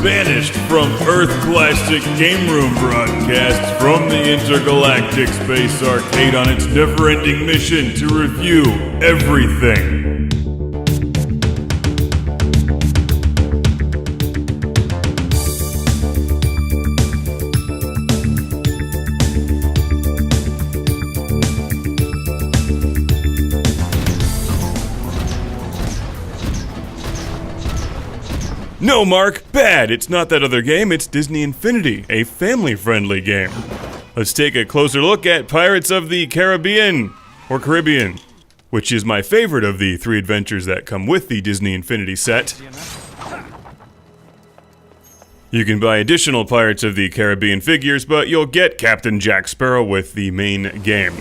Banished from Earth Classic Game Room broadcasts from the Intergalactic Space Arcade on its never-ending mission to review everything. No, Mark, bad. It's not that other game, it's Disney Infinity, a family-friendly game. Let's take a closer look at Pirates of the Caribbean, or Caribbean, which is my favorite of the 3 adventures that come with the Disney Infinity set. You can buy additional Pirates of the Caribbean figures, but you'll get Captain Jack Sparrow with the main game.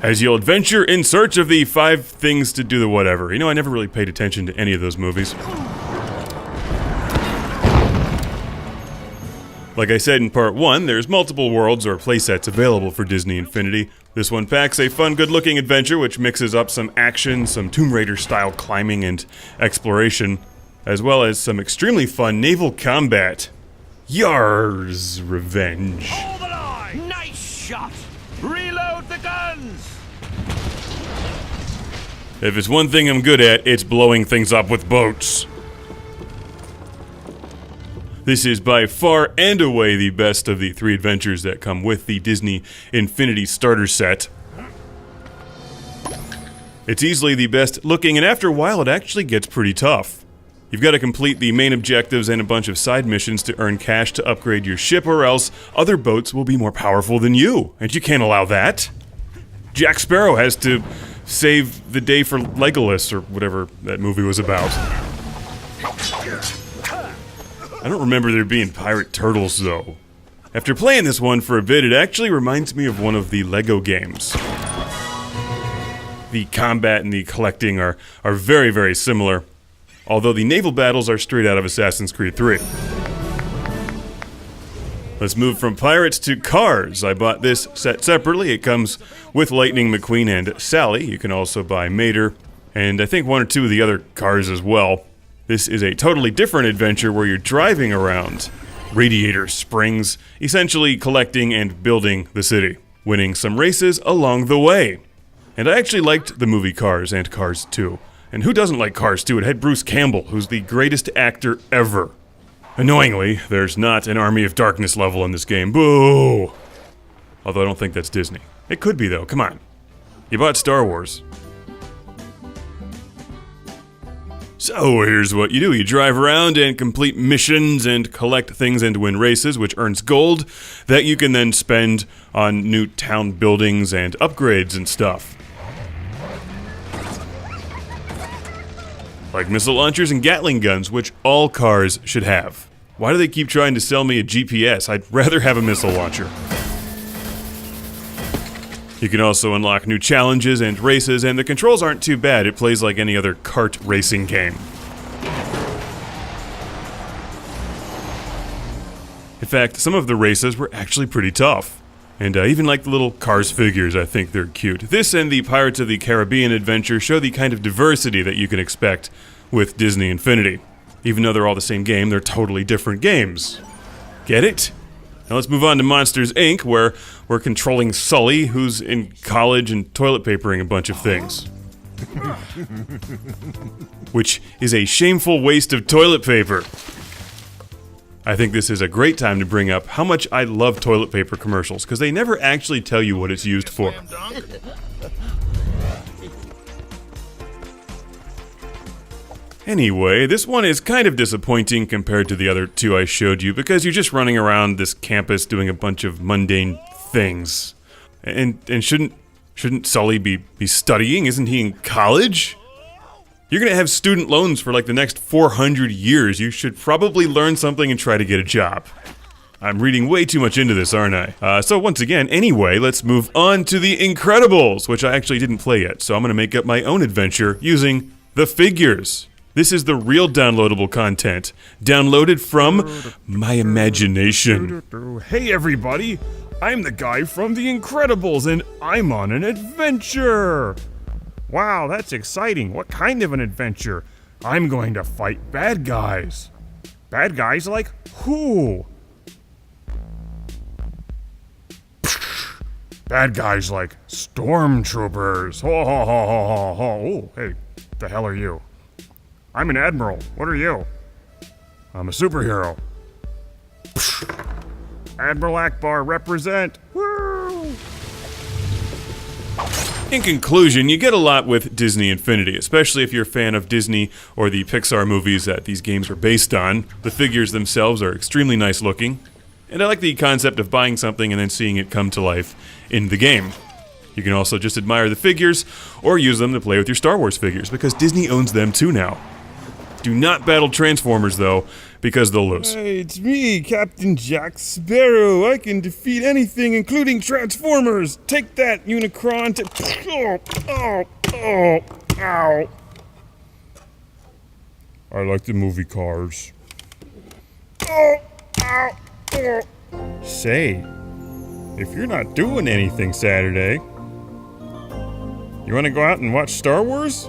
As you'll adventure in search of the 5 things to do the whatever. You know, I never really paid attention to any of those movies. Like I said in part 1, there's multiple worlds or playsets available for Disney Infinity. This one packs a fun, good-looking adventure which mixes up some action, some Tomb Raider-style climbing and exploration, as well as some extremely fun naval combat. Yar's Revenge. Hold the line! Nice shot! Reload the guns! If it's one thing I'm good at, it's blowing things up with boats. This is by far and away the best of the 3 adventures that come with the Disney Infinity starter set. It's easily the best looking, and after a while it actually gets pretty tough. You've got to complete the main objectives and a bunch of side missions to earn cash to upgrade your ship, or else other boats will be more powerful than you, and you can't allow that. Jack Sparrow has to save the day for Legolas, or whatever that movie was about. I don't remember there being pirate turtles, though. After playing this one for a bit, it actually reminds me of one of the Lego games. The combat and the collecting are very, very similar, although the naval battles are straight out of Assassin's Creed 3. Let's move from pirates to cars. I bought this set separately. It comes with Lightning McQueen and Sally. You can also buy Mater, and I think 1 or 2 of the other cars as well. This is a totally different adventure where you're driving around Radiator Springs, essentially collecting and building the city, winning some races along the way. And I actually liked the movie Cars and Cars 2. And who doesn't like Cars 2? It had Bruce Campbell, who's the greatest actor ever. Annoyingly, there's not an Army of Darkness level in this game. Boo! Although I don't think that's Disney. It could be, though. Come on. You bought Star Wars. So here's what you do. You drive around and complete missions and collect things and win races, which earns gold that you can then spend on new town buildings and upgrades and stuff. Like missile launchers and Gatling guns, which all cars should have. Why do they keep trying to sell me a GPS? I'd rather have a missile launcher. You can also unlock new challenges and races, and the controls aren't too bad. It plays like any other kart racing game. In fact, some of the races were actually pretty tough. And I even like the little Cars figures. I think they're cute. This and the Pirates of the Caribbean adventure show the kind of diversity that you can expect with Disney Infinity. Even though they're all the same game, they're totally different games. Get it? Now let's move on to Monsters, Inc., where we're controlling Sully, who's in college and toilet papering a bunch of things. Which is a shameful waste of toilet paper. I think this is a great time to bring up how much I love toilet paper commercials, because they never actually tell you what it's used for. Anyway, this one is kind of disappointing compared to the other 2 I showed you, because you're just running around this campus doing a bunch of mundane things. And shouldn't Sully be studying? Isn't he in college? You're gonna have student loans for like the next 400 years. You should probably learn something and try to get a job. I'm reading way too much into this, aren't I? So once again, anyway, let's move on to The Incredibles, which I actually didn't play yet, so I'm gonna make up my own adventure using the figures. This is the real downloadable content, downloaded from my imagination. Hey everybody, I'm the guy from The Incredibles, and I'm on an adventure! Wow, that's exciting. What kind of an adventure? I'm going to fight bad guys. Bad guys like who? Bad guys like stormtroopers. Ho ho ho ho ho ho. Oh, hey, the hell are you? I'm an admiral. What are you? I'm a superhero. Admiral Akbar, represent. Woo! In conclusion, you get a lot with Disney Infinity, especially if you're a fan of Disney or the Pixar movies that these games are based on. The figures themselves are extremely nice looking, and I like the concept of buying something and then seeing it come to life in the game. You can also just admire the figures or use them to play with your Star Wars figures, because Disney owns them too now. Do not battle Transformers, though, because they'll lose. Hey, it's me, Captain Jack Sparrow. I can defeat anything, including Transformers. Take that, Unicron. Ow. I like the movie Cars. Say, if you're not doing anything Saturday, you want to go out and watch Star Wars?